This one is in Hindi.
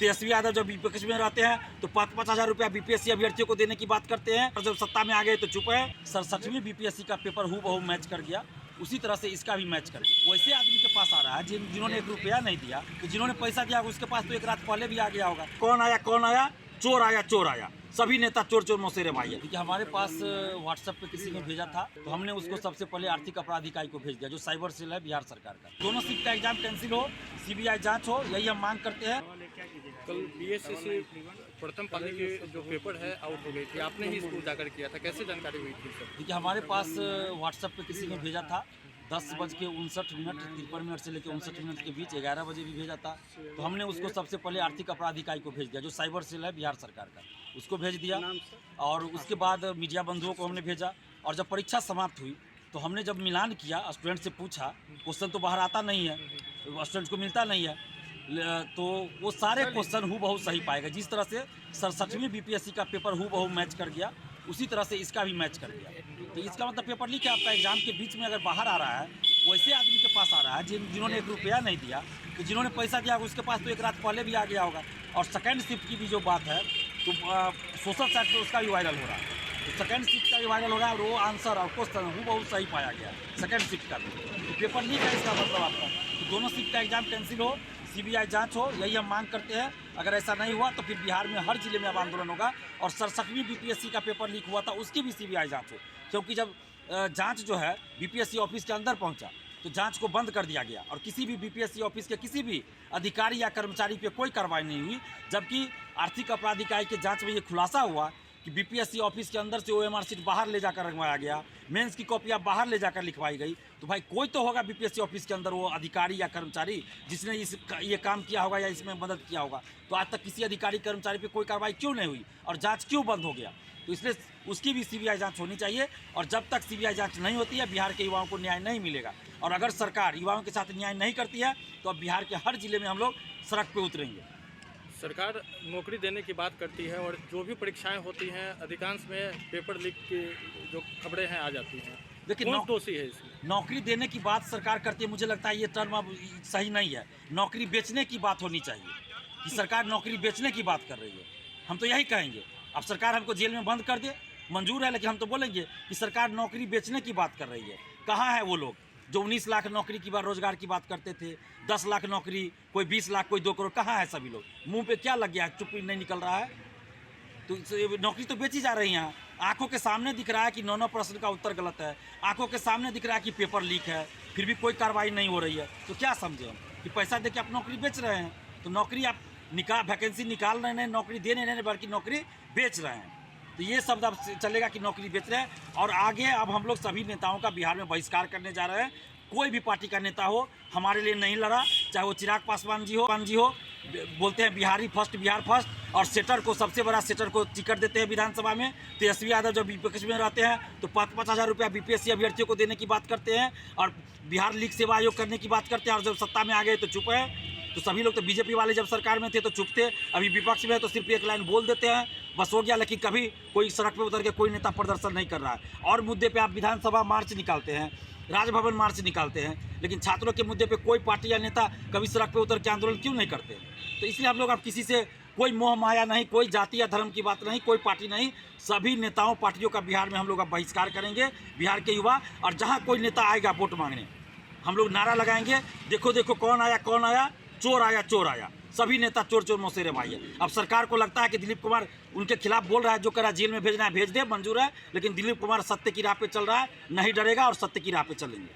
तेजस्वी यादव जब विपक्ष में रहते हैं तो 5,000 रुपया बीपीएससी अभ्यर्थियों को देने की बात करते हैं, और जब सत्ता में आ गए तो चुप है। 67वीं बीपीएससी का पेपर हूबहू मैच कर गया, उसी तरह से इसका भी मैच कर गया। वैसे आदमी के पास आ रहा है जिन्होंने 1 रुपया नहीं दिया, तो जिन्होंने पैसा दिया उसके पास तो 1 रात पहले भी आ गया होगा। कौन आया चोर आया चोर आया, सभी नेता चोर चोर मौसेरे भाई है। क्योंकि हमारे पास व्हाट्सएप पे किसी ने भेजा था, तो हमने उसको सबसे पहले आर्थिक अपराध इकाई को भेज दिया, जो साइबर सेल है बिहार सरकार का। दोनों शिफ्ट का एग्जाम कैंसिल हो, सीबीआई जांच हो, यही हम मांग करते हैं। कल बीएससी प्रथम पाली के जो पेपर है आउट हो गई थी, आपने ही इसको उजागर किया था, कैसे जानकारी हुई थी सर? क्योंकि हमारे पास व्हाट्सएप पे किसी ने भेजा था 10:59 से लेकर 59 के बीच, 11 बजे भी भेजा था, तो हमने उसको सबसे पहले आर्थिक अपराध इकाई को भेज दिया, जो साइबर सेल है बिहार सरकार का, उसको भेज दिया। और उसके बाद मीडिया बंधुओं को हमने भेजा, और जब परीक्षा समाप्त हुई तो हमने जब मिलान किया, स्टूडेंट से पूछा, क्वेश्चन तो बाहर आता नहीं है, स्टूडेंट को मिलता नहीं है, तो वो सारे क्वेश्चन हूबहू सही पाएगा। जिस तरह से 67वीं बीपीएससी का पेपर हूबहू मैच कर गया, उसी तरह से इसका भी मैच कर गया। तो इसका मतलब पेपर लीक है आपका एग्जाम के बीच में अगर बाहर आ रहा है, वैसे आदमी के पास आ रहा है जिन्होंने 1 रुपया नहीं दिया, तो जिन्होंने पैसा दिया उसके पास तो 1 रात पहले भी आ गया होगा। और सेकेंड शिफ्ट की भी जो बात है, तो सोशल साइट पर उसका भी वायरल हो रहा है, तो सेकेंड शिफ्ट का भी वायरल हो रहा है, और वो आंसर और क्वेश्चन हूबहू सही पाया गया सेकेंड शिफ्ट का भी। तो पेपर लीक है इसका मतलब आपका। तो दोनों शिफ्ट का एग्जाम कैंसिल हो, सीबीआई जांच हो, यही हम मांग करते हैं। अगर ऐसा नहीं हुआ तो फिर बिहार में हर जिले में अब आंदोलन होगा। और 67वीं बीपीएससी का पेपर लीक हुआ था, उसकी भी सीबीआई जांच हो, क्योंकि जब जांच जो है बीपीएससी ऑफिस के अंदर पहुंचा तो जांच को बंद कर दिया गया, और किसी भी बीपीएससी ऑफिस के किसी भी अधिकारी या कर्मचारी पे कोई कार्रवाई नहीं हुई। जबकि आर्थिक अपराध इकाई के जांच में ये खुलासा हुआ कि बीपीएससी ऑफिस के अंदर से ओएमआर शीट बाहर ले जाकर रखवाया गया, मेंस की कॉपियाँ बाहर ले जाकर लिखवाई गई। तो भाई कोई तो होगा बीपीएससी ऑफिस के अंदर वो अधिकारी या कर्मचारी जिसने ये काम किया होगा या इसमें मदद किया होगा। तो आज तक किसी अधिकारी कर्मचारी पे कोई कार्रवाई क्यों नहीं हुई और जांच क्यों बंद हो गया? तो इसलिए उसकी भी सीबीआई जांच होनी चाहिए। और जब तक सीबीआई जांच नहीं होती है, बिहार के युवाओं को न्याय नहीं मिलेगा। और अगर सरकार युवाओं के साथ न्याय नहीं करती है तो अब बिहार के हर जिले में हम लोग सड़क पर उतरेंगे। सरकार नौकरी देने की बात करती है, और जो भी परीक्षाएं होती हैं अधिकांश में पेपर लीक की जो खबरें हैं आ जाती हैं। देखिए, कौन दोषी है इसमें? नौकरी देने की बात सरकार करती है, मुझे लगता है ये टर्म अब सही नहीं है। नौकरी बेचने की बात होनी चाहिए कि सरकार नौकरी बेचने की बात कर रही है। हम तो यही कहेंगे। अब सरकार हमको जेल में बंद कर दे, मंजूर है, लेकिन हम तो बोलेंगे कि सरकार नौकरी बेचने की बात कर रही है। कहाँ है वो लोग जो 19 लाख नौकरी की बात, रोजगार की बात करते थे? 10 लाख नौकरी, कोई 20 लाख, कोई 2 करोड़, कहाँ है सभी लोग? मुंह पे क्या लग गया है, चुप्पी नहीं निकल रहा है? तो नौकरी तो बेची जा रही है। आंखों के सामने दिख रहा है कि 9 प्रश्न का उत्तर गलत है, आंखों के सामने दिख रहा है कि पेपर लीक है, फिर भी कोई कार्रवाई नहीं हो रही है। तो क्या समझे हम कि पैसा दे के आप नौकरी बेच रहे हैं? तो नौकरी आप वैकेंसी निकाल रहे हैं, नौकरी दे नहीं रहे, बल्कि नौकरी बेच रहे हैं। तो ये शब्द अब चलेगा कि नौकरी बेच रहे हैं। और आगे अब हम लोग सभी नेताओं का बिहार में बहिष्कार करने जा रहे हैं। कोई भी पार्टी का नेता हो हमारे लिए नहीं लड़ा, चाहे वो चिराग पासवान जी हो, बोलते हैं बिहारी फर्स्ट, बिहार फर्स्ट, और सेटर को, सबसे बड़ा सेटर को टिकट देते हैं विधानसभा में। तेजस्वी यादव जब विपक्ष में रहते हैं तो 5,000 रुपया बीपीएससी अभ्यर्थियों को देने की बात करते हैं, और बिहार लीग सेवा आयोग करने की बात करते हैं, और जब सत्ता में आ गए तो चुप है। तो सभी लोग तो बीजेपी वाले जब सरकार में थे तो चुप थे, अभी विपक्ष में है तो सिर्फ एक लाइन बोल देते हैं, बस हो गया। लेकिन कभी कोई सड़क पे उतर के कोई नेता प्रदर्शन नहीं कर रहा है। और मुद्दे पे आप विधानसभा मार्च निकालते हैं, राजभवन मार्च निकालते हैं, लेकिन छात्रों के मुद्दे पे कोई पार्टी या नेता कभी सड़क पे उतर के आंदोलन क्यों नहीं करते? तो इसलिए हम लोग अब किसी से कोई मोह माया नहीं, कोई जाति या धर्म की बात नहीं, कोई पार्टी नहीं, सभी नेताओं पार्टियों का बिहार में हम लोग अब बहिष्कार करेंगे। बिहार के युवा, और जहाँ कोई नेता आएगा वोट मांगने, हम लोग नारा लगाएंगे, देखो देखो कौन आया चोर आया चोर आया, सभी नेता चोर चोर मौसेरे भाई है। अब सरकार को लगता है कि दिलीप कुमार उनके खिलाफ बोल रहा है, जो कह रहा है जेल में भेजना है भेज दे, मंजूर है, लेकिन दिलीप कुमार सत्य की राह पे चल रहा है, नहीं डरेगा और सत्य की राह पे चलेंगे।